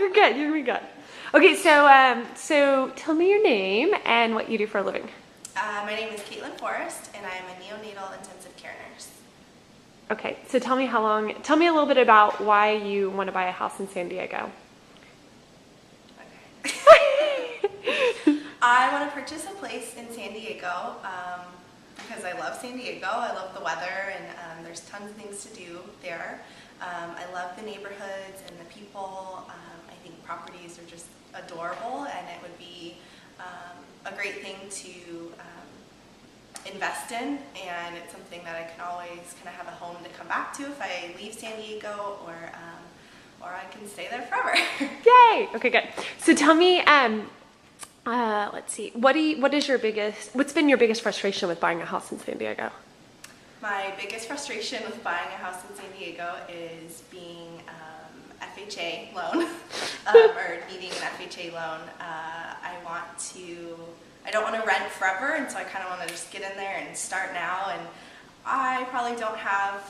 you're good. You're gonna be good. Okay, so tell me your name and what you do for a living. My name is Caitlin Forrest, and I'm a neonatal intensive care nurse. Okay, so tell me tell me a little bit about why you want to buy a house in San Diego. Okay. I want to purchase a place in San Diego because I love San Diego. I love the weather, and there's tons of things to do there. I love the neighborhoods and the people. I think properties are just adorable, and it would be a great thing to invest in, and it's something that I can always kind of have a home to come back to if I leave San Diego, or I can stay there forever. Yay! Okay, good. So tell me, let's see, what's been your biggest frustration with buying a house in San Diego? My biggest frustration with buying a house in San Diego is being FHA loan or needing an FHA loan. I don't want to rent forever, and so I kind of want to just get in there and start now, and I probably don't have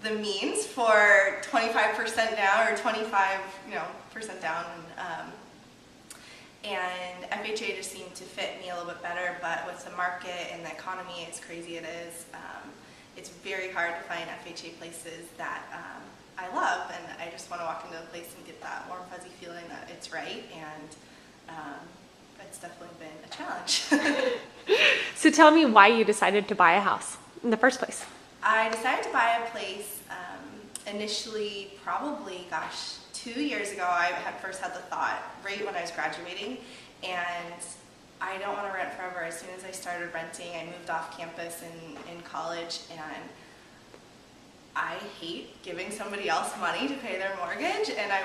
the means for 25% down or 25% down, and FHA just seemed to fit me a little bit better. But with the market and the economy as crazy it is, it's very hard to find FHA places that I love, and I just want to walk into a place and get that warm fuzzy feeling that it's right, and it's definitely been a challenge. So tell me why you decided to buy a house in the first place. I decided to buy a place initially, probably, 2 years ago. I had first had the thought right when I was graduating, and I don't want to rent forever. As soon as I started renting, I moved off campus in college, and I hate giving somebody else money to pay their mortgage, and I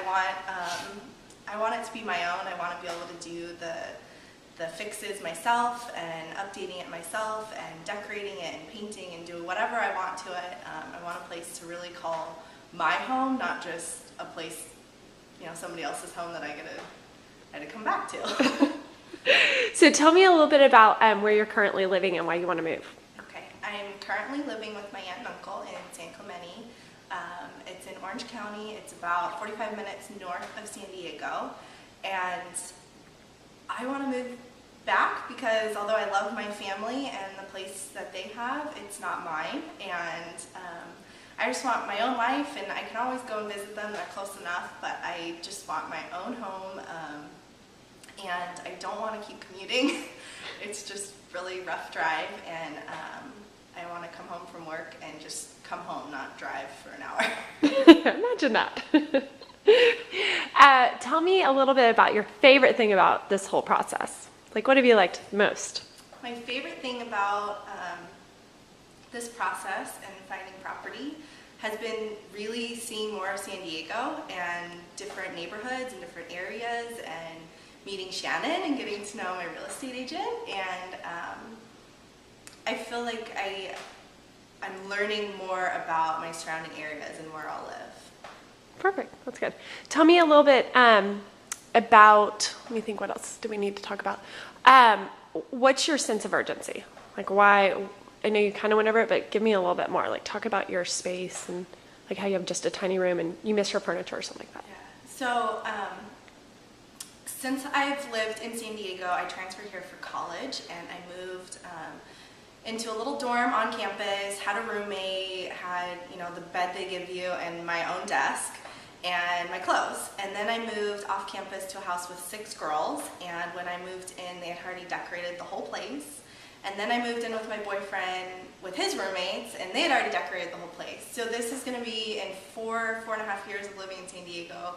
want it to be my own. I want to be able to do the fixes myself, and updating it myself, and decorating it, and painting, and doing whatever I want to it. I want a place to really call my home, not just a place, somebody else's home that I had to come back to. So tell me a little bit about where you're currently living and why you want to move. Okay, I'm currently living with my aunt and uncle in San Clemente. It's in Orange County. It's about 45 minutes north of San Diego, and I want to move back because although I love my family and the place that they have, it's not mine, and I just want my own life, and I can always go and visit them. They're close enough, but I just want my own home, and I don't want to keep commuting. It's just really rough drive, and I want to come home from work and just come home, not drive for an hour. Imagine that. Tell me a little bit about your favorite thing about this whole process. Like, what have you liked most? My favorite thing about this process and finding property has been really seeing more of San Diego and different neighborhoods and different areas, and meeting Shannon and getting to know my real estate agent, and I feel like I'm learning more about my surrounding areas and where I'll live. Perfect, that's good. Tell me a little bit about, let me think, what else do we need to talk about? What's your sense of urgency? Like, why, I know you kind of went over it, but give me a little bit more. Like, talk about your space and like how you have just a tiny room and you miss your furniture or something like that. Yeah. So, since I've lived in San Diego, I transferred here for college, and I moved into a little dorm on campus, had a roommate, had the bed they give you, and my own desk, and my clothes. And then I moved off campus to a house with 6 girls, and when I moved in, they had already decorated the whole place. And then I moved in with my boyfriend with his roommates, and they had already decorated the whole place. So this is going to be, in 4.5 years of living in San Diego,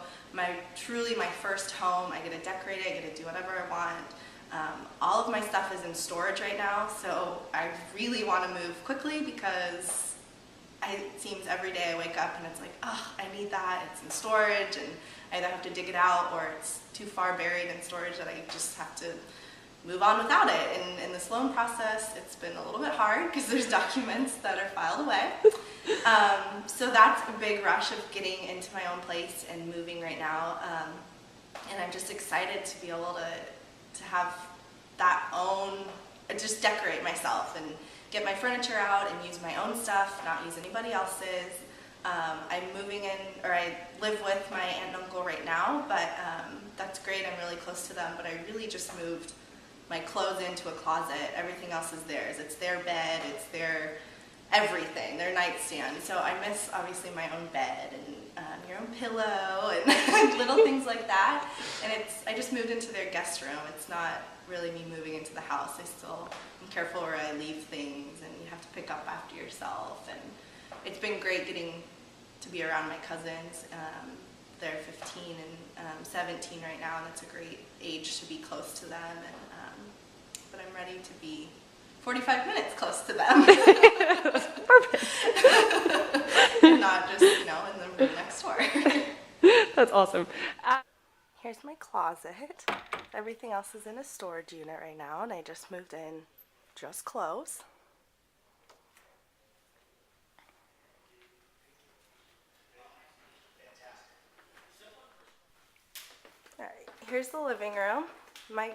truly my first home. I get to decorate it, I get to do whatever I want. All of my stuff is in storage right now, so I really want to move quickly because it seems every day I wake up and it's like, oh, I need that, it's in storage, and I either have to dig it out or it's too far buried in storage that I just have to move on without it. And in this loan process, it's been a little bit hard because there's documents that are filed away. So that's a big rush of getting into my own place and moving right now. And I'm just excited to be able to have that own, just decorate myself and get my furniture out and use my own stuff, not use anybody else's. I'm moving in, or I live with my aunt and uncle right now, but that's great. I'm really close to them, but I really just moved my clothes into a closet. Everything else is theirs. It's their bed, it's their everything, their nightstand. So I miss obviously my own bed and your own pillow and little things like that. And I just moved into their guest room. It's not really me moving into the house. I'm careful where I leave things, and you have to pick up after yourself. And it's been great getting to be around my cousins. They're 15 and 17 right now, and it's a great age to be close to them. And but I'm ready to be 45 minutes close to them. Perfect. And not just, in the room next door. That's awesome. Here's my closet. Everything else is in a storage unit right now, and I just moved in just clothes. All right, here's the living room. My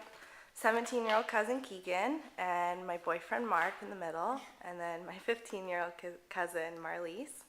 17-year-old cousin Keegan and my boyfriend Mark in the middle, and then my 15-year-old cousin Marlise.